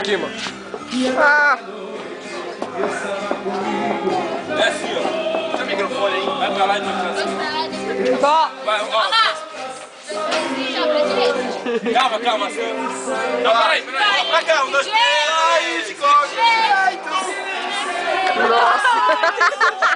aqui, mano. Ah. É assim, ó. Tem o microfone aí. Vai pra lá e vai pra lá. Vai, ó. Calma, senhor. Não, peraí. Pra cá, 1, 2, 3. Ai, de coque. Nossa.